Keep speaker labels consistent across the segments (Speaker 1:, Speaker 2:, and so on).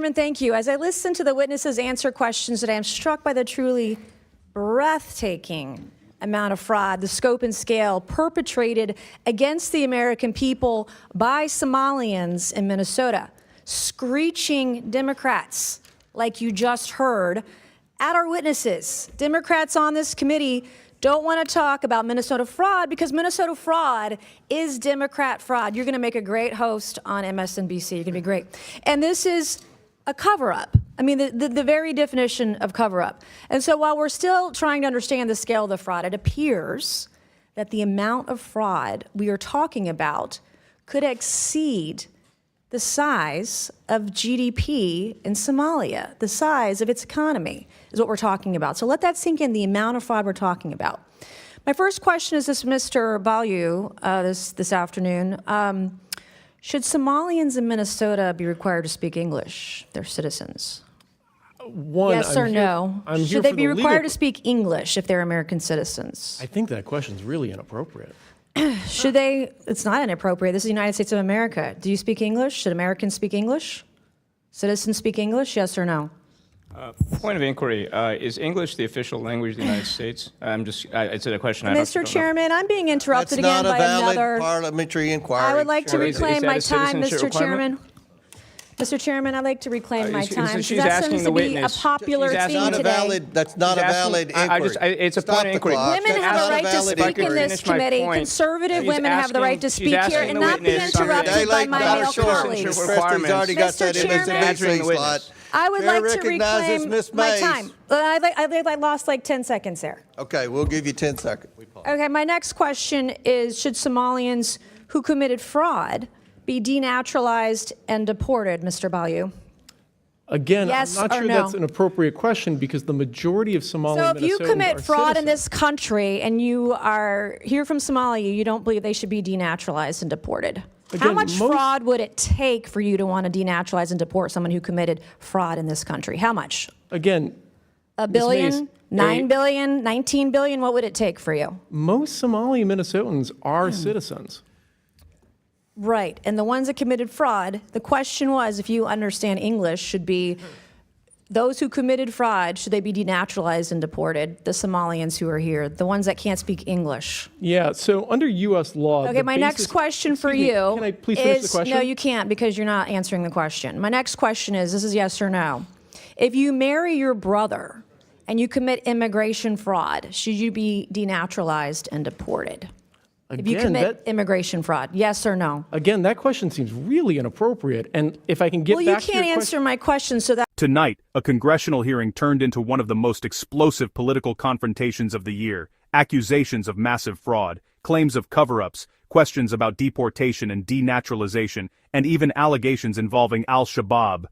Speaker 1: Chairman, thank you. As I listen to the witnesses answer questions today, I'm struck by the truly breathtaking amount of fraud, the scope and scale perpetrated against the American people by Somalians in Minnesota, screeching Democrats, like you just heard, at our witnesses. Democrats on this committee don't want to talk about Minnesota fraud because Minnesota fraud is Democrat fraud. You're going to make a great host on MSNBC. You're going to be great. And this is a cover-up. I mean, the very definition of cover-up. And so while we're still trying to understand the scale of the fraud, it appears that the amount of fraud we are talking about could exceed the size of GDP in Somalia, the size of its economy is what we're talking about. So let that sink in, the amount of fraud we're talking about. My first question is this, Mr. Balyu, this afternoon. Should Somalians in Minnesota be required to speak English, their citizens? Yes or no? Should they be required to speak English if they're American citizens?
Speaker 2: I think that question's really inappropriate.
Speaker 1: Should they? It's not inappropriate. This is the United States of America. Do you speak English? Should Americans speak English? Citizens speak English? Yes or no?
Speaker 3: Point of inquiry: is English the official language of the United States? It's a question.
Speaker 1: Mr. Chairman, I'm being interrupted again by
Speaker 4: That's not a
Speaker 1: another
Speaker 4: valid parliamentary inquiry.
Speaker 1: I would like to reclaim my time, Mr.
Speaker 3: Chairman.
Speaker 1: Mr. Chairman, I'd like to reclaim my time.
Speaker 3: She's
Speaker 1: That
Speaker 3: asking
Speaker 1: seems
Speaker 3: the
Speaker 1: to be a
Speaker 3: witness.
Speaker 1: popular theme today.
Speaker 4: That's not a valid inquiry.
Speaker 3: It's a point of inquiry.
Speaker 1: Women have a right to speak in this committee. Conservative women have the right to speak here and not be interrupted by my male colleagues. Mr. Chairman, I would like to reclaim my time. I lost like 10 seconds there.
Speaker 4: Okay, we'll give you 10 seconds.
Speaker 1: Okay, my next question is, should Somalians who committed fraud be denaturalized and deported, Mr. Balyu?
Speaker 2: Again,
Speaker 1: Yes
Speaker 2: I'm not
Speaker 1: or
Speaker 2: sure
Speaker 1: no?
Speaker 2: that's an appropriate question because the majority of Somali
Speaker 1: So if you
Speaker 2: Minnesotans
Speaker 1: commit
Speaker 2: are
Speaker 1: fraud in
Speaker 2: citizens.
Speaker 1: this country and you are here from Somalia, you don't believe they should be denaturalized and deported? How
Speaker 2: Again,
Speaker 1: much fraud would it take for you to want to denaturalize and deport someone who committed fraud in this country? How much?
Speaker 2: Again,
Speaker 1: A
Speaker 2: Ms.
Speaker 1: billion?
Speaker 2: Mays,
Speaker 1: 9 billion? 19 billion? What would it take for you?
Speaker 2: most Somali Minnesotans are citizens.
Speaker 1: Right. And the ones that committed fraud, the question was, if you understand English, should be those who committed fraud, should they be denaturalized and deported? The Somalians who are here, the ones that can't speak English.
Speaker 2: Yeah, so under U.S. law.
Speaker 1: Okay, my next question for you
Speaker 2: Can I please finish the
Speaker 1: is,
Speaker 2: question?
Speaker 1: no, you can't because you're not answering the question. My next question is, this is yes or no. If you marry your brother and you commit immigration fraud, should you be denaturalized and deported? If you commit immigration fraud, yes or no?
Speaker 2: Again, that question seems really inappropriate. And if I can get
Speaker 1: Well, you
Speaker 2: back to your
Speaker 1: can't answer
Speaker 2: question.
Speaker 1: my question, so that.
Speaker 5: Tonight, a congressional hearing turned into one of the most explosive political confrontations of the year. Accusations of massive fraud, claims of cover-ups, questions about deportation and denaturalization, and even allegations involving al-Shabaab,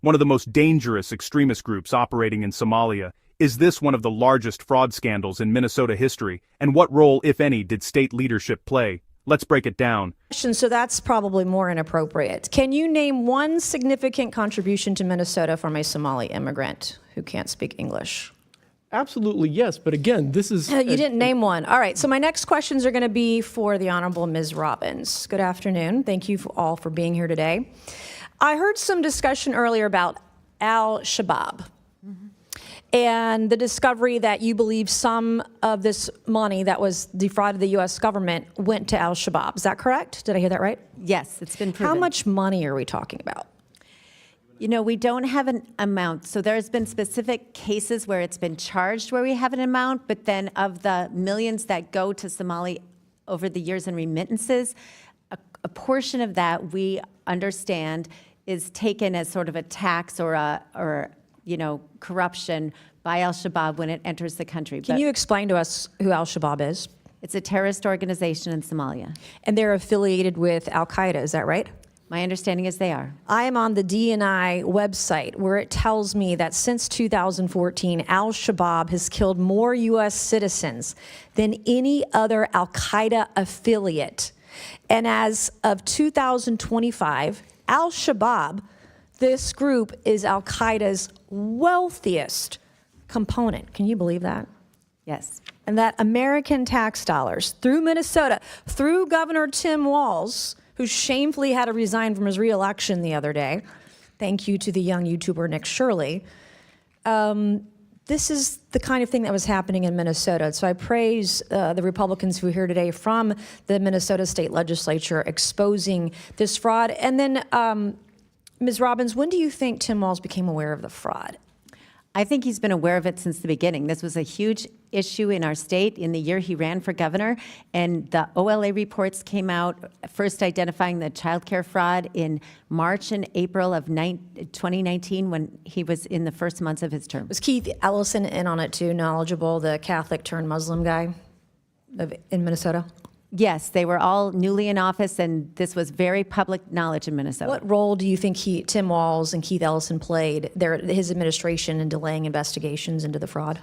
Speaker 5: one of the most dangerous extremist groups operating in Somalia. Is this one of the largest fraud scandals in Minnesota history? And what role, if any, did state leadership play? Let's break it down.
Speaker 1: So that's probably more inappropriate. Can you name one significant contribution to Minnesota from a Somali immigrant who can't speak English?
Speaker 2: Absolutely, yes. But again, this is.
Speaker 1: You didn't name one. All right. So my next questions are going to be for the Honorable Ms. Robbins. Good afternoon. Thank you all for being here today. I heard some discussion earlier about al-Shabaab. And the discovery that you believe some of this money that was defrauded the U.S. government went to al-Shabaab. Is that correct? Did I hear that right?
Speaker 6: Yes, it's been proven.
Speaker 1: How much money are we talking about?
Speaker 6: You know, we don't have an amount. So there's been specific cases where it's been charged where we have an amount, but then of the millions that go to Somali over the years in remittances, a portion of that we understand is taken as sort of a tax or corruption by al-Shabaab when it enters the country.
Speaker 1: Can you explain to us who al-Shabaab is?
Speaker 6: It's a terrorist organization in Somalia.
Speaker 1: And they're affiliated with al-Qaeda, is that right?
Speaker 6: My understanding is they are.
Speaker 1: I am on the DNI website where it tells me that since 2014, al-Shabaab has killed more U.S. citizens than any other al-Qaeda affiliate. And as of 2025, al-Shabaab, this group is al-Qaeda's wealthiest component. Can you believe that?
Speaker 6: Yes.
Speaker 1: And that American tax dollars through Minnesota, through Governor Tim Walz, who shamefully had to resign from his reelection the other day, Thank you to the young YouTuber Nick Shirley. This is the kind of thing that was happening in Minnesota. So I praise the Republicans who are here today from the Minnesota State Legislature exposing this fraud. And then, Ms. Robbins, when do you think Tim Walz became aware of the fraud?
Speaker 6: I think he's been aware of it since the beginning. This was a huge issue in our state in the year he ran for governor, and the OLA reports came out, first identifying the child care fraud in March and April of 2019 when he was in the first months of his term.
Speaker 1: Was Keith Ellison in on it too, knowledgeable, the Catholic turned Muslim guy in Minnesota?
Speaker 6: Yes, they were all newly in office, and this was very public knowledge in Minnesota.
Speaker 1: What role do you think Tim Walz and Keith Ellison played, his administration, in delaying investigations into the fraud?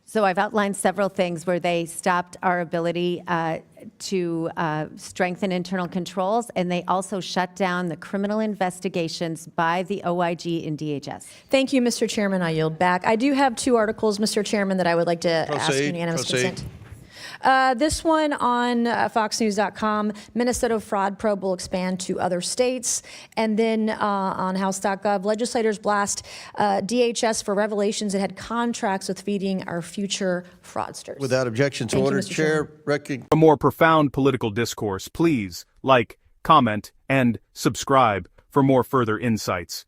Speaker 6: So I've outlined several things where they stopped our ability to strengthen internal controls, and they also shut down the criminal investigations by the OIG and DHS.
Speaker 1: Thank you, Mr. Chairman. I yield back. I do have two articles, Mr. Chairman, that I would like to ask unanimous consent. This one on foxnews.com, Minnesota fraud probe will expand to other states. And then on house.gov, legislators blast DHS for revelations it had contracts with feeding our future fraudsters.
Speaker 4: Without objection to
Speaker 1: Thank you,
Speaker 4: order,
Speaker 1: Mr.
Speaker 4: Chair, recognize.
Speaker 5: For more profound political discourse, please like, comment, and subscribe for more further insights.